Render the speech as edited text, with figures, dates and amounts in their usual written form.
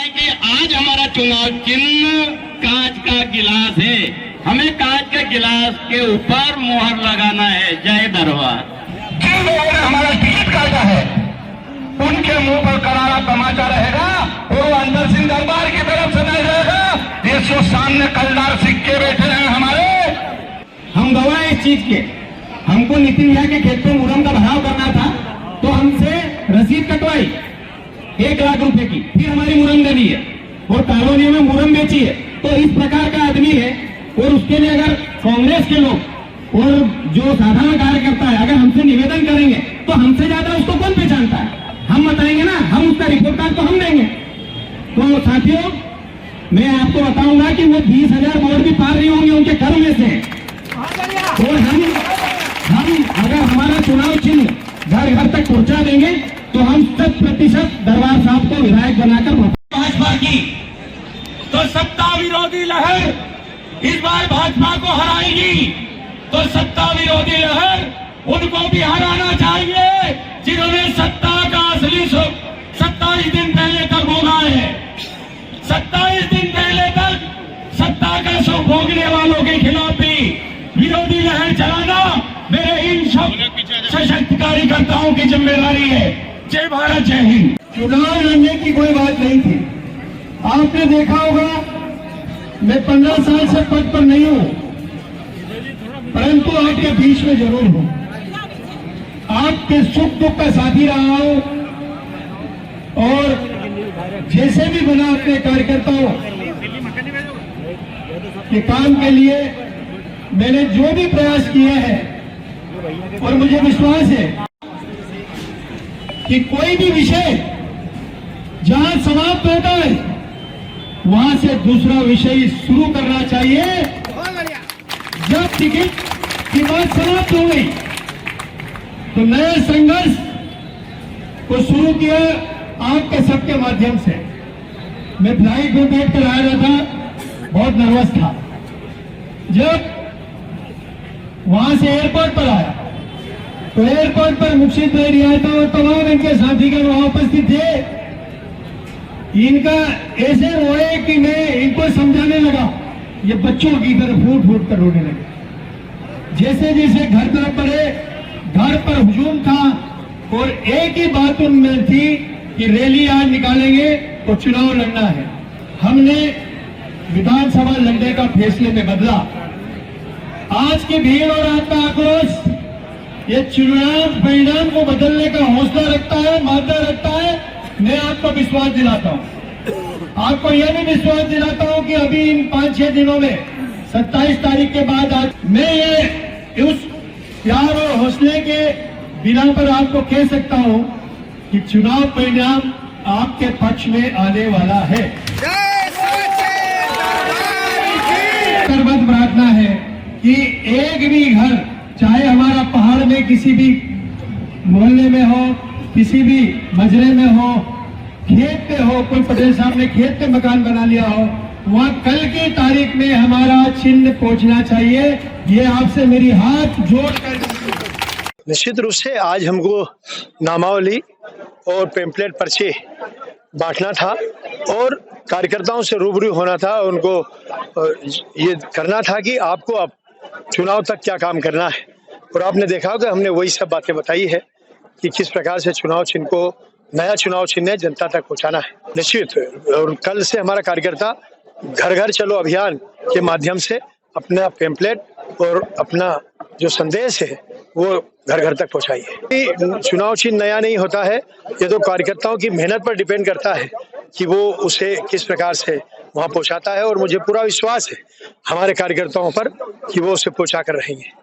कि आज हमारा चुनाव चिन्ह कांच का गिलास है। हमें कांच के गिलास के ऊपर मोहर लगाना है। जय दरबार। जिन लोगों ने हमारा टिकट काटा है उनके मुंह पर करारा तमाचा रहेगा और वो अंदर सिंह दरबार की तरफ से नहीं रहेगा। ये जो सामने कलदार सिक्के बैठे हैं हमारे, हम गवाह इस चीज के। हमको नितिन भैया के खेत पे मुरम का भराव करना था तो हमसे रसीद कटवाई 1 लाख रुपए की, फिर हमारी मुरम दली है और कॉलोनी में मुरम बेची है। तो इस प्रकार का आदमी है और उसके लिए अगर कांग्रेस के लोग और जो साधारण कार्यकर्ता है अगर हमसे निवेदन करेंगे तो हमसे ज्यादा उसको कौन पहचानता है? हम बताएंगे ना, हम उसका रिपोर्ट कार्ड तो हम देंगे। तो साथियों, मैं आपको बताऊंगा कि वो 20,000 वोट भी पार नहीं होंगे उनके घर में से। और हम अगर हमारा चुनाव चिन्ह घर घर तक पहुंचा देंगे तो हम 100% दरबार साहब को विधायक बनाकर भाजपा की तो सत्ता विरोधी लहर इस बार भाजपा को हराएगी। तो सत्ता विरोधी लहर उनको भी हराना चाहिए जिन्होंने सत्ता का असली सुख 27 दिन पहले तक भोगा है। 27 दिन पहले तक सत्ता का सुख भोगने वालों के खिलाफ भी विरोधी लहर चलाना मेरे इन सब सशक्त कार्यकर्ताओं की जिम्मेदारी है। जय भारत, जय हिंद। चुनाव लड़ने की कोई बात नहीं थी। आपने देखा होगा मैं 15 साल से पद पर नहीं हूं, परंतु आपके बीच में जरूर हूं। आपके सुख दुख का साथी रहा हूं और जैसे भी बना अपने कार्यकर्ताओं के काम के लिए मैंने जो भी प्रयास किए हैं और मुझे विश्वास है कि कोई भी विषय जहां समाप्त होता है वहां से दूसरा विषय शुरू करना चाहिए। जब टिकट की बात समाप्त हो गई तो नए संघर्ष को शुरू किया आपके सबके माध्यम से। मैं फ्लाइट में बैठ कर आ रहा था, बहुत नर्वस था। जब वहां से एयरपोर्ट पर आया तो एयरपोर्ट पर मुर्शिद भाई रियायता और तमाम इनके साथीगण वहां उपस्थित थे। इनका ऐसे रोए कि मैं इनको समझाने लगा, ये बच्चों की तरह फूट फूट कर रोने लगे। जैसे जैसे घर तरफ बढ़े, घर पर हुजूम था और एक ही बात उनमें थी कि रैली आज निकालेंगे तो चुनाव लड़ना है। हमने विधानसभा लड़ने का फैसले में बदला। आज की भीड़ और आपका आक्रोश ये चुनाव परिणाम को बदलने का हौसला रखता है, मादा रखता है। मैं आपको विश्वास दिलाता हूं, आपको यह भी विश्वास दिलाता हूं कि अभी इन 5-6 दिनों में 27 तारीख के बाद आज मैं ये उस प्यार और हौसले के बिना पर आपको कह सकता हूं कि चुनाव परिणाम आपके पक्ष में आने वाला है। सर्वत्र प्रार्थना है कि एक भी घर, चाहे हमारा पहाड़ में किसी भी मोहल्ले में हो, किसी भी मजरे में हो, खेत पे हो, कोई पटेल साहब ने खेत पे मकान बना लिया हो, वहाँ कल की तारीख में हमारा चिन्ह पहुंचना चाहिए। ये आपसे मेरी हाथ जोड़कर निश्चित रूप से आज हमको नामावली और पेम्पलेट पर्चे बांटना था और कार्यकर्ताओं से रूबरू होना था। उनको ये करना था कि आपको अब चुनाव तक क्या काम करना है। और आपने देखा होगा हमने वही सब बातें बताई है कि किस प्रकार से चुनाव चिन्ह को, नया चुनाव चिन्ह जनता तक पहुंचाना है। निश्चित और कल से हमारा कार्यकर्ता घर घर चलो अभियान के माध्यम से अपना पेम्पलेट और अपना जो संदेश है वो घर घर तक पहुंचाइए। चुनाव चिन्ह नया नहीं होता है, ये तो कार्यकर्ताओं की मेहनत पर डिपेंड करता है कि वो उसे किस प्रकार से वहां पहुंचाता है। और मुझे पूरा विश्वास है हमारे कार्यकर्ताओं पर कि वो उसे पहुंचा कर रहेंगे।